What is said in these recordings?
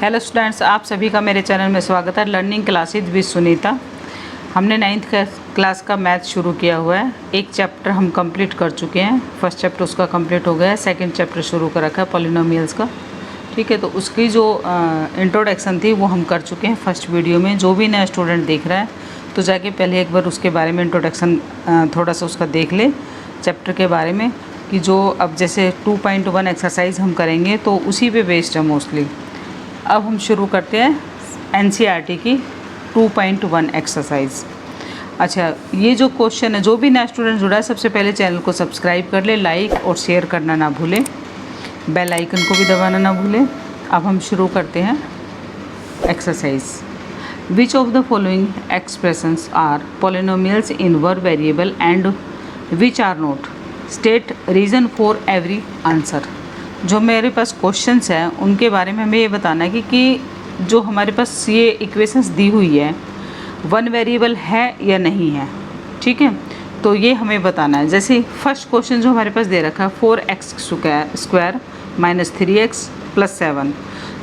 Hello students, आप सभी का मेरे चैनल में स्वागत है। Learning classes with Sunita. हमने 9th क्लास का मैथ शुरू किया हुआ है। एक चैप्टर हम कंप्लीट कर चुके हैं। फर्स्ट चैप्टर उसका कंप्लीट हो गया है। सेकंड चैप्टर शुरू कर रखा है पॉलिनोमियल्स का। ठीक है, तो उसकी जो इंट्रोडक्शन थी वो हम कर चुके हैं फर्स्ट वीडियो में। जो भी नया स्टूडेंट देख रहा है तो जाके पहले एक बार उसके बारे में इंट्रोडक्शन थोड़ा सा उसका देख ले चैप्टर के बारे में, कि जो अब जैसे 2.1 एक्सरसाइज हम करेंगे तो उसी पे बेस्ड है मोस्टली। अब हम शुरू करते हैं एनसीईआरटी की 2.1 एक्सरसाइज। अच्छा, ये जो क्वेश्चन है, जो भी नया स्टूडेंट जुड़ा है सबसे पहले चैनल को सब्सक्राइब कर ले, लाइक और शेयर करना ना भूलें, बेल आइकन को भी दबाना ना भूलें। अब हम शुरू करते हैं exercise. Which of the following expressions are polynomials in one variable and which are not, state reason for every answer. जो मेरे पास क्वेश्चंस हैं उनके बारे में हमें ये बताना है कि जो हमारे पास ये इक्वेशंस दी हुई है वन वेरिएबल है या नहीं है। ठीक है, तो ये हमें बताना है। जैसे फर्स्ट क्वेश्चन जो हमारे पास दे रखा है 4x square minus 3x plus 7,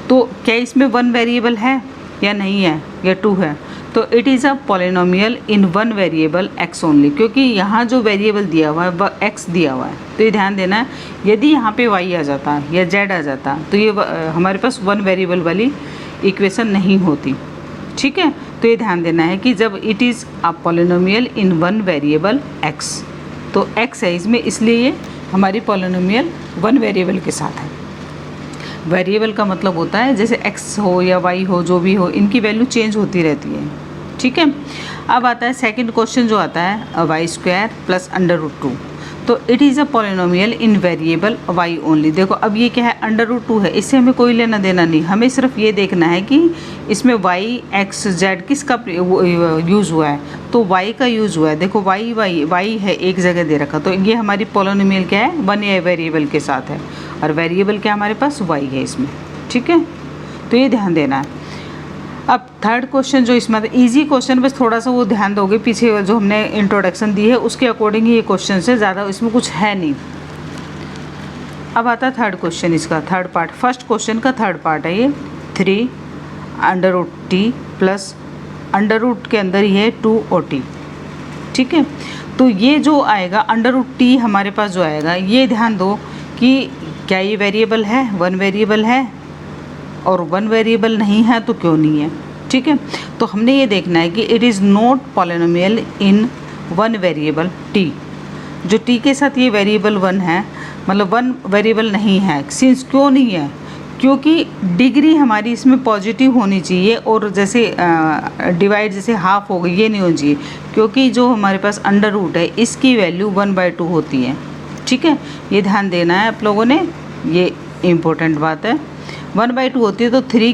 तो क्या इसमें वन वेरिएबल है या नहीं है या 2 है। तो it is a polynomial in one variable x only, क्योंकि यहाँ जो वेरिएबल दिया हुआ है वह x दिया हुआ है। तो ये ध्यान देना है, यदि यहाँ पे y आ जाता या z आ जाता तो ये हमारे पास वन वेरिएबल वाली इक्वेशन नहीं होती। ठीक है, तो ये ध्यान देना है कि जब it is a polynomial in one variable x, तो x है इसमें, इसलिए ये हमारी पॉलिनोमियल वन वेरिएबल के साथ है। वेरिएबल का मतलब होता है जैसे x हो या y हो, जो भी हो, इनकी वैल्यू चेंज होती रहती है। ठीक है, अब आता है सेकंड क्वेश्चन जो आता है वाई स्क्वायर प्लस √2, तो it is a polynomial in variable y only. देखो अब ये क्या है, √2 है, इससे हमें कोई लेना देना नहीं, हमें सिर्फ ये देखना है कि इसमें y x z किसका यूज़ हुआ है। तो y का यूज़ हुआ है। देखो y है एक जगह दे रखा, तो ये हमारी पॉलिनोमियल क्या है, वन वेरिएबल के साथ है, और वेरिएबल क्या हमारे पास y है इसमें। ठीक है, तो ये ध्यान देना है। अब थर्ड क्वेश्चन जो इसमें इजी क्वेश्चन, बस थोड़ा सा वो ध्यान दोगे, पीछे जो हमने इंट्रोडक्शन दी है उसके अकॉर्डिंग ही ये क्वेश्चन से, ज़्यादा इसमें कुछ है नहीं। अब आता है थर्ड क्वेश्चन, इसका थर्ड पार्ट, फर्स्ट क्वेश्चन का थर्ड पार्ट है ये। 3√t प्लस √ के अंदर ये है 2t। ठीक है, तो ये जो आएगा √t हमारे पास जो आएगा, ये ध्यान दो कि क्या ये वेरिएबल है, वन वेरिएबल है, और वन वेरिएबल नहीं है तो क्यों नहीं है। ठीक है, तो हमने ये देखना है कि it is not polynomial in one variable t। जो t के साथ ये वेरिएबल वन है, मतलब वन वेरिएबल नहीं है। सिंस क्यों नहीं है, क्योंकि डिग्री हमारी इसमें पॉजिटिव होनी चाहिए, और जैसे डिवाइड जैसे हाफ हो गई ये नहीं होनी चाहिए, क्योंकि जो हमारे पास √ है इसकी वैल्यू 1/2 होती है। ठीक है, ये ध्यान देना है आप लोगों ने, ये इम्पोर्टेंट बात है। 1/2 होती है तो 3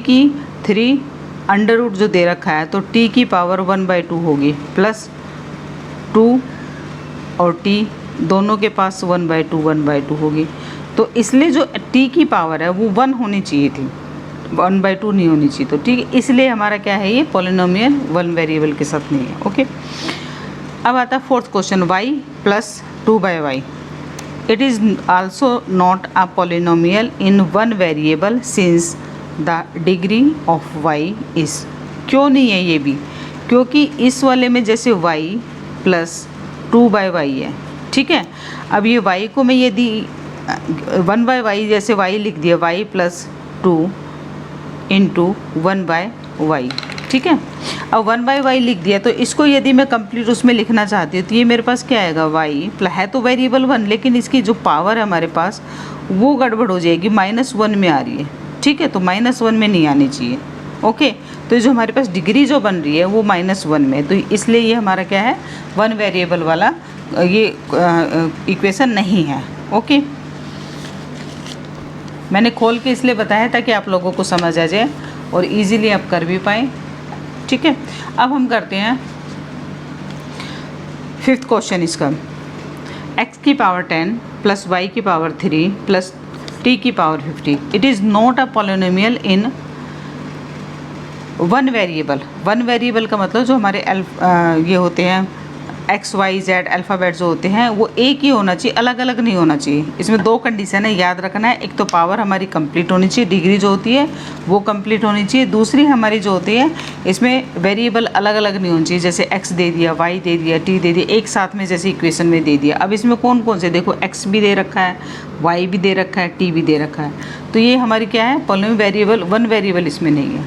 √ जो दे रखा है, तो t की पावर 1/2 होगी, प्लस 2 और t दोनों के पास 1/2 होगी। तो इसलिए जो t की पावर है वो 1 होनी चाहिए थी, 1/2 नहीं होनी चाहिए। तो ठीक है, इसलिए हमारा क्या है, ये पॉलिनोमियल वन वेरिएबल के साथ नहीं है। ओके, अब आता है fourth question, y plus 2/y। It is also not a polynomial in one variable since the degree of y is। क्यों नहीं है ये भी, क्योंकि इस वाले में जैसे y प्लस 2/y है। ठीक है, अब ये y को मैं यदि 1/y जैसे y लिख दिया, y प्लस 2 इंटू 1/y। ठीक है, अब 1/y लिख दिया, तो इसको यदि मैं कंप्लीट उसमें लिखना चाहती हूँ तो ये मेरे पास क्या आएगा, y है तो वेरिएबल 1, लेकिन इसकी जो पावर है हमारे पास वो गड़बड़ हो जाएगी, -1 में आ रही है। ठीक है, तो -1 में नहीं आनी चाहिए। ओके, तो जो हमारे पास डिग्री जो बन रही है वो -1 में, तो इसलिए ये हमारा क्या है, वन वेरिएबल वाला ये इक्वेशन नहीं है। ओके, मैंने खोल के इसलिए बताया ताकि आप लोगों को समझ आ जाए और इजीली आप कर भी पाएँ। ठीक है, अब हम करते हैं फिफ्थ क्वेश्चन इसका, x की पावर 10 प्लस y की पावर 3 प्लस t की power 50। It is not a polynomial in one variable. One variable का मतलब जो हमारे ये होते हैं एक्स वाई जेड अल्फ़ाबेट जो होते हैं वो एक ही होना चाहिए, अलग अलग नहीं होना चाहिए। इसमें दो कंडीशन है, याद रखना है। एक तो पावर हमारी कंप्लीट होनी चाहिए, डिग्री जो होती है वो कंप्लीट होनी चाहिए। दूसरी हमारी जो होती है इसमें वेरिएबल अलग अलग नहीं होनी चाहिए, जैसे एक्स दे दिया, वाई दे दिया, टी दे दिया, एक साथ में जैसे इक्वेशन में दे दिया। अब इसमें कौन कौन से, देखो एक्स भी दे रखा है, वाई भी दे रखा है, टी भी दे रखा है, तो ये हमारी क्या है, पॉलिनोमियल वेरिएबल, वन वेरिएबल इसमें नहीं है।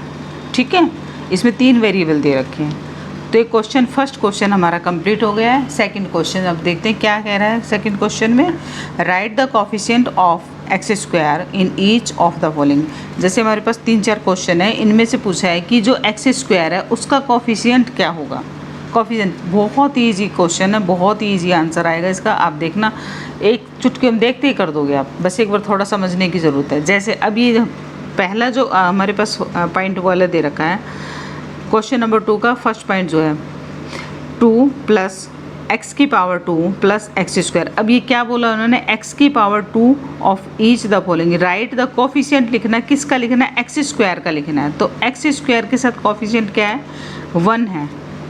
ठीक है, इसमें 3 वेरिएबल दे रखे हैं। तो एक क्वेश्चन, फर्स्ट क्वेश्चन हमारा कंप्लीट हो गया है। सेकंड क्वेश्चन अब देखते हैं क्या कह रहा है। सेकंड क्वेश्चन में right the coefficient of X square in each of the following. जैसे हमारे पास 3-4 क्वेश्चन है, इनमें से पूछा है कि जो एक्स स्क्वायर है उसका कोफिशिएंट क्या होगा। कोफिशिएंट बहुत ईजी क्वेश्चन है, बहुत ही ईजी आंसर आएगा इसका। आप देखना, एक चुटकी में देखते ही कर दोगे आप, बस एक बार थोड़ा समझने की ज़रूरत है। जैसे अब ये पहला जो हमारे पास पॉइंट वाला दे रखा है, क्वेश्चन नंबर 2 का फर्स्ट पॉइंट जो है 2 प्लस एक्स की पावर 2 प्लस एक्स स्क्वायर। अब ये क्या बोला उन्होंने, एक्स की power 2 of each the following. Right the coefficient लिखना है, किसका लिखना है, एक्स स्क्वायर का लिखना है। तो एक्स स्क्वायर के साथ कोफिशिएंट क्या है, 1 है,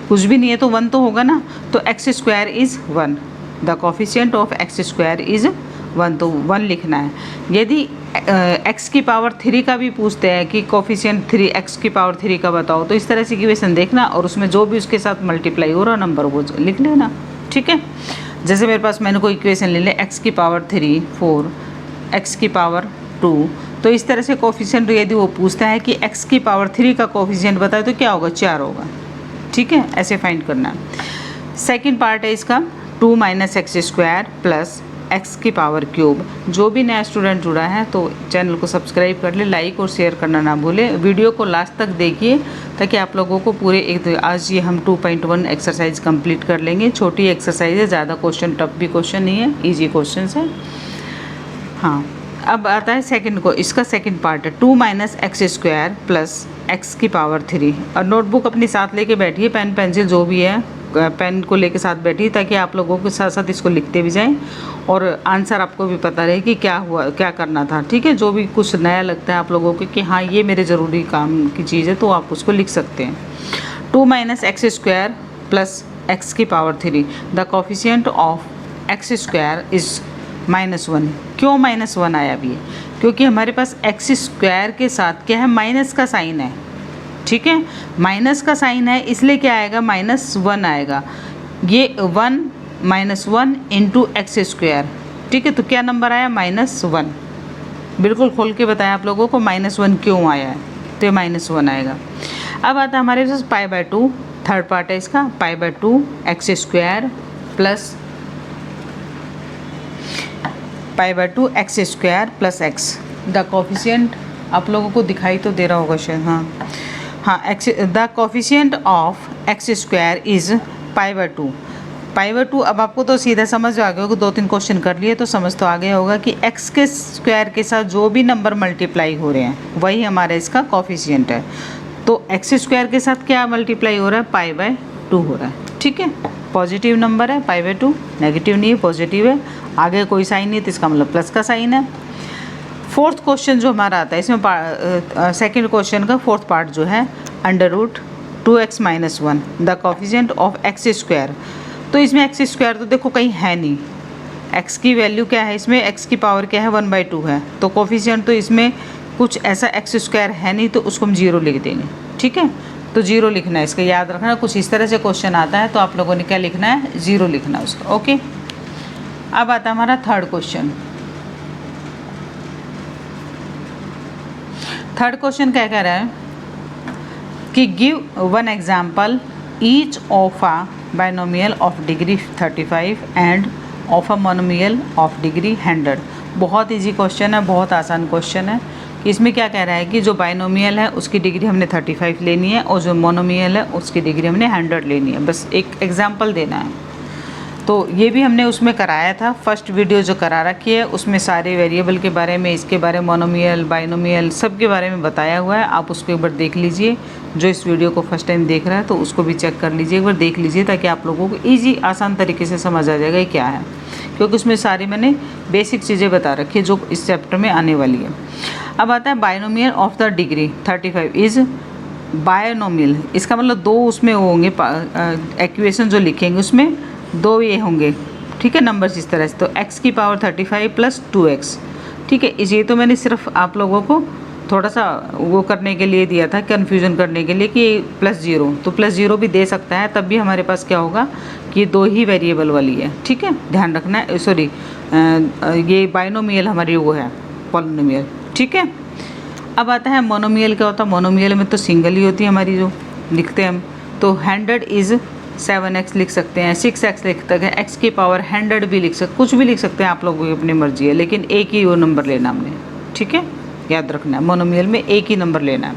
कुछ भी नहीं है तो 1 तो होगा ना। तो x square is 1, the coefficient of X square is 1, तो 1 लिखना है। यदि एक्स की पावर 3 का भी पूछते हैं कि कोफिशिएंट 3, एक्स की पावर 3 का बताओ, तो इस तरह से इक्वेशन देखना और उसमें जो भी उसके साथ मल्टीप्लाई हो रहा नंबर वो लिख लेना। ठीक है, जैसे मेरे पास मैंने कोई इक्वेशन ले लिया, एक्स की पावर 3 4, एक्स की पावर 2, तो इस तरह से कोफिशिएंट यदि वो पूछता है कि एक्स की पावर 3 का कोफिशिएंट बताए तो क्या होगा, 4 होगा। ठीक है, ऐसे फाइंड करना है। सेकेंड पार्ट है इसका 2 minus X square plus X की पावर क्यूब। जो भी नया स्टूडेंट जुड़ा है तो चैनल को सब्सक्राइब कर ले, लाइक और शेयर करना ना भूले। वीडियो को लास्ट तक देखिए ताकि आप लोगों को पूरे आज ये हम 2.1 एक्सरसाइज कंप्लीट कर लेंगे। छोटी एक्सरसाइज है, ज़्यादा क्वेश्चन टफ भी क्वेश्चन नहीं है, इजी क्वेश्चन है। हाँ, अब आता है सेकंड को, इसका सेकंड पार्ट है 2 minus X square plus X की पावर 3। और नोटबुक अपनी साथ लेके बैठिए, पेन पेंसिल जो भी है पेन को लेके साथ बैठिए ताकि आप लोगों के साथ साथ इसको लिखते भी जाएं और आंसर आपको भी पता रहे कि क्या हुआ, क्या करना था। ठीक है, जो भी कुछ नया लगता है आप लोगों को कि हाँ ये मेरे ज़रूरी काम की चीज़ है तो आप उसको लिख सकते हैं। 2 minus X square plus X की power 3, the coefficient of X square is -1। क्यों -1 आया अभी, क्योंकि हमारे पास एक्स स्क्वायर के साथ क्या है, माइनस का साइन है। ठीक है, माइनस का साइन है इसलिए क्या आएगा, -1 आएगा। ये 1 -1 इंटू एक्स स्क्वायर। ठीक है, तो क्या नंबर आया, -1। बिल्कुल खोल के बताया आप लोगों को -1 क्यों आया है, तो ये -1 आएगा। अब आता है हमारे पास π/2, थर्ड पार्ट है इसका, π/2 X square plus π/2 X square plus X. The coefficient आप लोगों को दिखाई तो दे रहा होगा शायद, हाँ X, the coefficient of X square is π/2। π/2 अब आपको तो सीधा समझ आ गया होगा, 2-3 क्वेश्चन कर लिए तो समझ तो आ गया होगा कि एक्स के स्क्वायर के साथ जो भी नंबर मल्टीप्लाई हो रहे हैं वही हमारा इसका कोफिशिएंट है। तो एक्स स्क्वायर के साथ क्या मल्टीप्लाई हो रहा है, π/2 हो रहा है। ठीक है, पॉजिटिव नंबर है π/2, नेगेटिव नहीं है, पॉजिटिव है, आगे कोई साइन नहीं तो इसका मतलब प्लस का साइन है। फोर्थ क्वेश्चन जो हमारा आता है इसमें सेकंड क्वेश्चन का फोर्थ पार्ट जो है √2x - 1, the coefficient of X square. तो इसमें एक्स स्क्वायर तो देखो कहीं है नहीं, एक्स की वैल्यू क्या है, इसमें एक्स की पावर क्या है, 1/2 है, तो कोफिशिएंट तो इसमें कुछ ऐसा एक्स स्क्वायर है नहीं तो उसको हम 0 लिख देंगे। ठीक है, तो 0 लिखना है इसका, याद रखना। कुछ इस तरह से क्वेश्चन आता है तो आप लोगों ने क्या लिखना है, 0 लिखना है उसका। ओके, अब आता है हमारा थर्ड क्वेश्चन। थर्ड क्वेश्चन क्या कह रहा है कि give 1 example each of a binomial of degree 35 end of a monomial of degree 100। बहुत इजी क्वेश्चन है, बहुत आसान क्वेश्चन है। कि इसमें क्या कह रहा है कि जो बाइनोमियल है उसकी डिग्री हमने 35 लेनी है और जो मोनोमियल है उसकी डिग्री हमने 100 लेनी है, बस एक एग्जाम्पल देना है। तो ये भी हमने उसमें कराया था, फर्स्ट वीडियो जो करा रखी है उसमें सारे वेरिएबल के बारे में, इसके बारे में, मोनोमियल बाइनोमियल सब के बारे में बताया हुआ है। आप उसको एक बार देख लीजिए, जो इस वीडियो को फर्स्ट टाइम देख रहा है तो उसको भी चेक कर लीजिए, एक बार देख लीजिए ताकि आप लोगों को ईजी आसान तरीके से समझ आ जाएगा ये क्या है, क्योंकि उसमें सारी मैंने बेसिक चीज़ें बता रखी है जो इस चैप्टर में आने वाली है। अब आता है binomial of the degree 35 is binomial. इसका मतलब दो उसमें होंगे इक्वेशन जो लिखेंगे उसमें दो ये होंगे, ठीक है, नंबर्स इस तरह से। तो x की पावर 35 प्लस 2x, ठीक है। इस ये तो मैंने सिर्फ आप लोगों को थोड़ा सा वो करने के लिए दिया था, कन्फ्यूजन करने के लिए कि +0, तो +0 भी दे सकता है, तब भी हमारे पास क्या होगा कि दो ही वेरिएबल वाली है, ठीक है, ध्यान रखना है। सॉरी, ये बाइनोमियल हमारी वो है, पॉलिनोमियल, ठीक है। अब आता है मोनोमियल। क्या होता है मोनोमियल में? तो सिंगल ही होती है हमारी, जो लिखते हैं हम। तो 100 इज़ 7x लिख सकते हैं, 6x लिख सकते हैं, x की पावर 100 भी लिख सकते, कुछ भी लिख सकते हैं, आप लोगों की अपनी मर्जी है, लेकिन एक ही वो नंबर लेना हमने, ठीक है, याद रखना है, मोनोमियल में एक ही नंबर लेना है।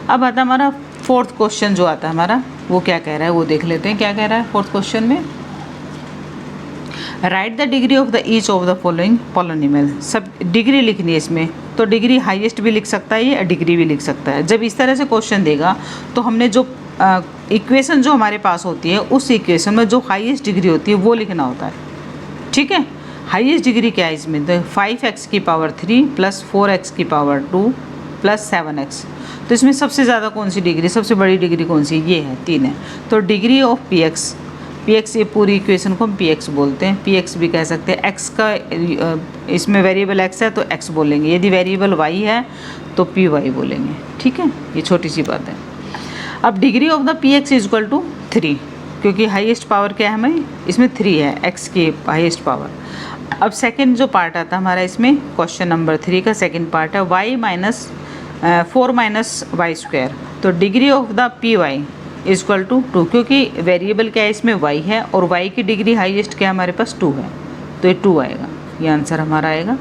अब आता है हमारा फोर्थ क्वेश्चन, जो आता है हमारा वो क्या कह रहा है वो देख लेते हैं। क्या कह रहा है फोर्थ क्वेश्चन में? Right the degree of the each of the following polynomial. सब डिग्री लिखनी है इसमें, तो डिग्री हाईएस्ट भी लिख सकता है ये, डिग्री भी लिख सकता है। जब इस तरह से क्वेश्चन देगा तो हमने जो इक्वेशन जो हमारे पास होती है, उस इक्वेशन में जो हाईएस्ट डिग्री होती है वो लिखना होता है, ठीक है। हाईएस्ट डिग्री क्या है इसमें? तो 5x की पावर 3 प्लस 4x की पावर 2 प्लस 7x। तो इसमें सबसे ज़्यादा कौन सी डिग्री, सबसे बड़ी डिग्री कौन सी? ये है, 3 है। तो डिग्री ऑफ px, ये पूरी इक्वेशन को हम px बोलते हैं, px भी कह सकते हैं। x का इसमें वेरिएबल x है तो x बोलेंगे, यदि वेरिएबल y है तो py बोलेंगे, ठीक है, ये छोटी सी बात है। अब degree of the px is equal to 3, क्योंकि हाईएस्ट पावर क्या है हमारी इसमें? 3 है, x की हाईएस्ट पावर। अब सेकंड जो पार्ट आता है हमारा इसमें, क्वेश्चन नंबर 3 का सेकंड पार्ट है y minus 4 minus Y square. तो degree of the py is equal to 2, क्योंकि वेरिएबल क्या है इसमें? y है, और y की डिग्री हाईएस्ट क्या है हमारे पास? 2 है, तो ये 2 आएगा, ये आंसर हमारा आएगा,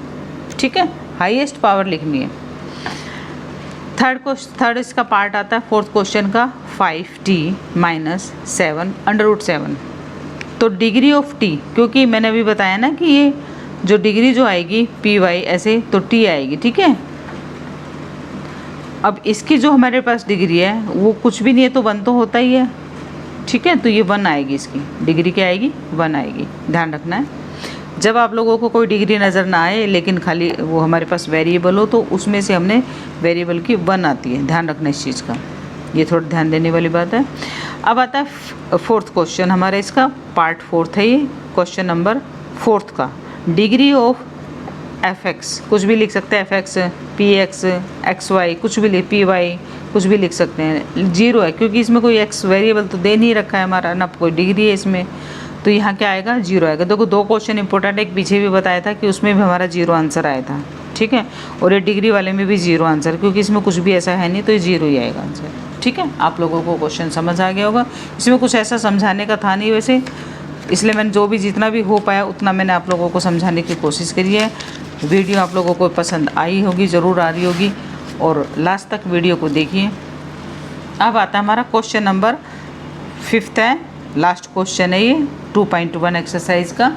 ठीक है। हाईएस्ट पावर लिखनी है। थर्ड इसका पार्ट आता है फोर्थ क्वेश्चन का, 5t माइनस 7 √7। तो डिग्री ऑफ t, क्योंकि मैंने अभी बताया ना कि ये जो डिग्री जो आएगी py ऐसे, तो t आएगी, ठीक है। अब इसकी जो हमारे पास डिग्री है वो कुछ भी नहीं है, तो 1 तो होता ही है, ठीक है। तो ये 1 आएगी, इसकी डिग्री क्या आएगी? 1 आएगी, ध्यान रखना है। जब आप लोगों को कोई डिग्री नज़र ना आए लेकिन खाली वो हमारे पास वेरिएबल हो, तो उसमें से हमने वेरिएबल की 1 आती है, ध्यान रखना इस चीज़ का, ये थोड़ा ध्यान देने वाली बात है। अब आता है फोर्थ क्वेश्चन हमारा, इसका पार्ट 4 है ये, क्वेश्चन नंबर 4 का। डिग्री ऑफ fx, कुछ भी लिख सकते हैं, fx, px, xy, कुछ भी लिख, py, कुछ भी लिख सकते हैं। 0 है, क्योंकि इसमें कोई x वेरिएबल तो दे नहीं रखा है हमारा, ना कोई डिग्री है इसमें, तो यहाँ क्या आएगा? 0 आएगा। देखो 2 क्वेश्चन इंपॉर्टेंट, एक पीछे भी बताया था कि उसमें भी हमारा 0 आंसर आया था, ठीक है, और ये डिग्री वाले में भी 0 आंसर, क्योंकि इसमें कुछ भी ऐसा है नहीं, तो ये 0 ही आएगा आंसर, ठीक है। आप लोगों को क्वेश्चन समझ आ गया होगा। इसमें कुछ ऐसा समझाने का था नहीं वैसे, इसलिए मैंने जो भी जितना भी हो पाया उतना मैंने आप लोगों को समझाने की कोशिश करी है। वीडियो आप लोगों को पसंद आई होगी, ज़रूर आ रही होगी, और लास्ट तक वीडियो को देखिए। अब आता है हमारा क्वेश्चन नंबर 5 है, लास्ट क्वेश्चन है ये, 2.1 एक्सरसाइज का।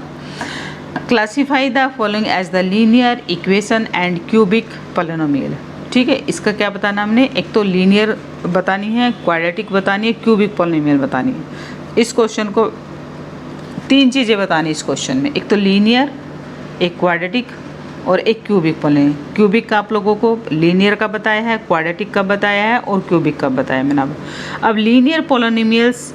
Classify the following as the linear equation and cubic polynomial, ठीक है। इसका क्या बताना हमने? एक तो लीनियर बतानी है, क्वाड्रेटिक बतानी है, क्यूबिक पॉलिनोमियल बतानी है। इस क्वेश्चन को 3 चीज़ें बतानी इस क्वेश्चन में, एक तो लीनियर, एक क्वाड्रेटिक और एक क्यूबिक पॉलिनोमियल। क्यूबिक का आप लोगों को लीनियर का बताया है, क्वाड्रेटिक का बताया है, और क्यूबिक का बताया मैंने। अब लीनियर पॉलिनोमियल्स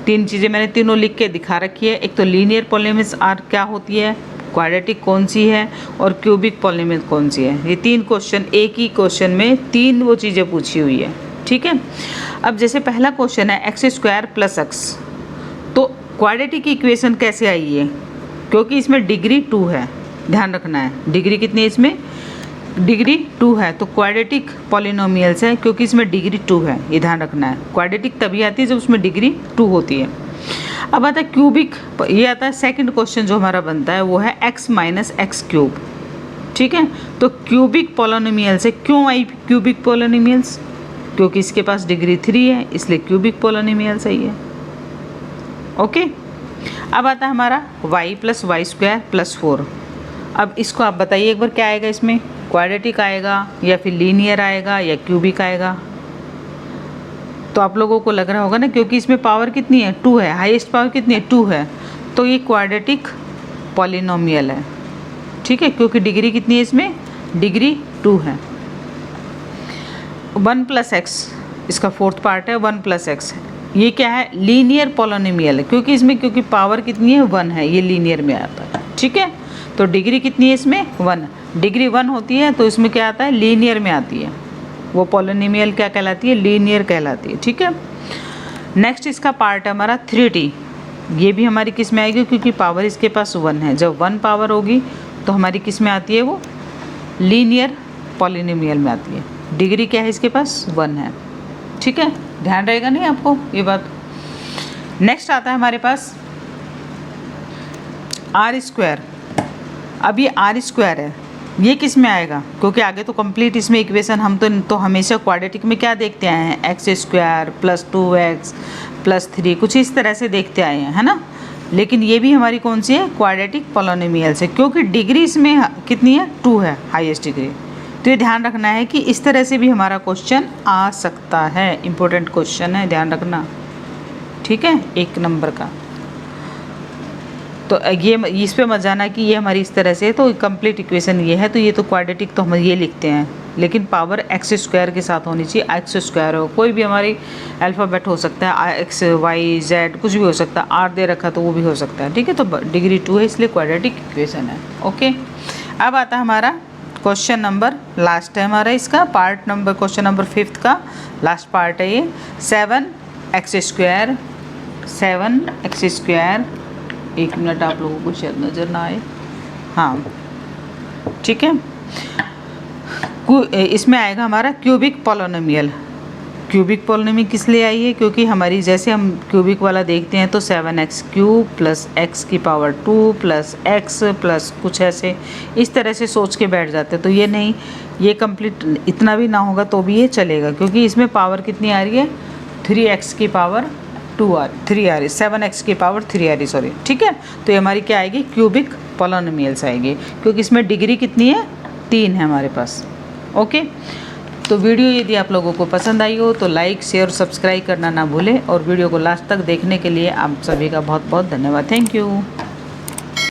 3 चीज़ें मैंने तीनों लिख के दिखा रखी है। एक तो लीनियर पॉलिनोमियल्स आर क्या होती है, क्वाड्रेटिक कौन सी है, और क्यूबिक पॉलिनोमियल कौन सी है। ये 3 क्वेश्चन एक ही क्वेश्चन में 3 वो चीज़ें पूछी हुई है, ठीक है। अब जैसे पहला क्वेश्चन है x² + x, तो क्वाड्रेटिक इक्वेशन कैसे आई है? क्योंकि इसमें डिग्री 2 है, ध्यान रखना है। डिग्री कितनी है इसमें? डिग्री 2 है, तो क्वाड्रेटिक पॉलिनोमियल्स है, क्योंकि इसमें डिग्री 2 है, ये ध्यान रखना है। क्वाड्रेटिक तभी आती है जब उसमें डिग्री 2 होती है। अब आता है क्यूबिक, ये आता है सेकंड क्वेश्चन जो हमारा बनता है, वो है x - x³, ठीक है। तो क्यूबिक पॉलिनोमियल्स है, क्यों आई क्यूबिक पॉलिनोमियल्स? क्योंकि इसके पास डिग्री 3 है, इसलिए क्यूबिक पॉलिनोमियल्स है ये, ओके। अब आता है हमारा y + y² + 4। अब इसको आप बताइए एक बार, क्या आएगा इसमें? क्वाड्रेटिक आएगा, या फिर लीनियर आएगा, या क्यूबिक आएगा? तो आप लोगों को लग रहा होगा ना, क्योंकि इसमें पावर कितनी है? 2 है, हाईएस्ट पावर कितनी है? 2 है, तो ये क्वाड्रेटिक पॉलिनोमियल है, ठीक है, क्योंकि डिग्री कितनी है इसमें? डिग्री 2 है। 1 + x, इसका फोर्थ पार्ट है, 1 + x, ये क्या है, लीनियर पॉलिनोमियल है, क्योंकि पावर कितनी है 1 है, ये लीनियर में आता है। ठीक है, तो डिग्री कितनी है इसमें 1, डिग्री 1 होती है तो इसमें क्या आता है, लीनियर में आती है। वो पॉलिनोमियल क्या कहलाती है, लीनियर कहलाती है। ठीक है, नेक्स्ट इसका पार्ट है हमारा 3t। ये भी हमारी किस में आएगी, क्योंकि पावर इसके पास 1 है। जब 1 पावर होगी तो हमारी किस में आती है, वो लीनियर पॉलिनोमियल में आती है। डिग्री क्या है इसके पास 1 है। ठीक है, ध्यान रहेगा नहीं आपको ये बात। नेक्स्ट आता है हमारे पास r²। अब ये r² है, ये किस में आएगा, क्योंकि आगे तो कंप्लीट इसमें इक्वेशन हम तो हमेशा क्वाड्रेटिक में क्या देखते आए हैं, x² + 2x + 3 कुछ इस तरह से देखते आए हैं, है ना। लेकिन ये भी हमारी कौन सी है, क्वाड्रेटिक पॉलिनोमियल से, क्योंकि डिग्री इसमें कितनी है 2 है, हाईएस्ट डिग्री। तो ये ध्यान रखना है कि इस तरह से भी हमारा क्वेश्चन आ सकता है, इम्पोर्टेंट क्वेश्चन है, ध्यान रखना। ठीक है, 1 नंबर का। तो ये इस पे मत जाना कि ये हमारी इस तरह से है, तो कंप्लीट इक्वेशन ये है, तो ये तो क्वाड्रेटिक तो हम ये लिखते हैं, लेकिन पावर x² के साथ होनी चाहिए। x² हो, कोई भी हमारी अल्फ़ाबेट हो सकता है, x y z कुछ भी हो सकता है, r दे रखा तो वो भी हो सकता है। ठीक है, तो डिग्री 2 है, इसलिए क्वाड्रेटिक इक्वेशन है। ओके, अब आता है हमारा क्वेश्चन नंबर, लास्ट है हमारा इसका पार्ट नंबर, क्वेश्चन नंबर 5 का लास्ट पार्ट है ये। 7x², 7x²। 1 मिनट, आप लोगों को शायद नज़र ना आए। हाँ, ठीक है, इसमें आएगा हमारा क्यूबिक पॉलिनोमियल। क्यूबिक पॉलिनोमियल किस लिए आई है, क्योंकि हमारी जैसे हम क्यूबिक वाला देखते हैं तो 7x³ + x² + x प्लस कुछ ऐसे इस तरह से सोच के बैठ जाते हैं। तो ये नहीं, ये कंप्लीट इतना भी ना होगा तो भी ये चलेगा, क्योंकि इसमें पावर कितनी आ रही है, 3x² 3 आ रही, 7x की पावर 3 आ रही, सॉरी। ठीक है, तो ये हमारी क्या आएगी, क्यूबिक पॉलिनोमियल्स आएगी, क्योंकि इसमें डिग्री कितनी है 3 है हमारे पास। ओके, तो वीडियो यदि आप लोगों को पसंद आई हो तो लाइक शेयर और सब्सक्राइब करना ना भूलें, और वीडियो को लास्ट तक देखने के लिए आप सभी का बहुत बहुत धन्यवाद। Thank you.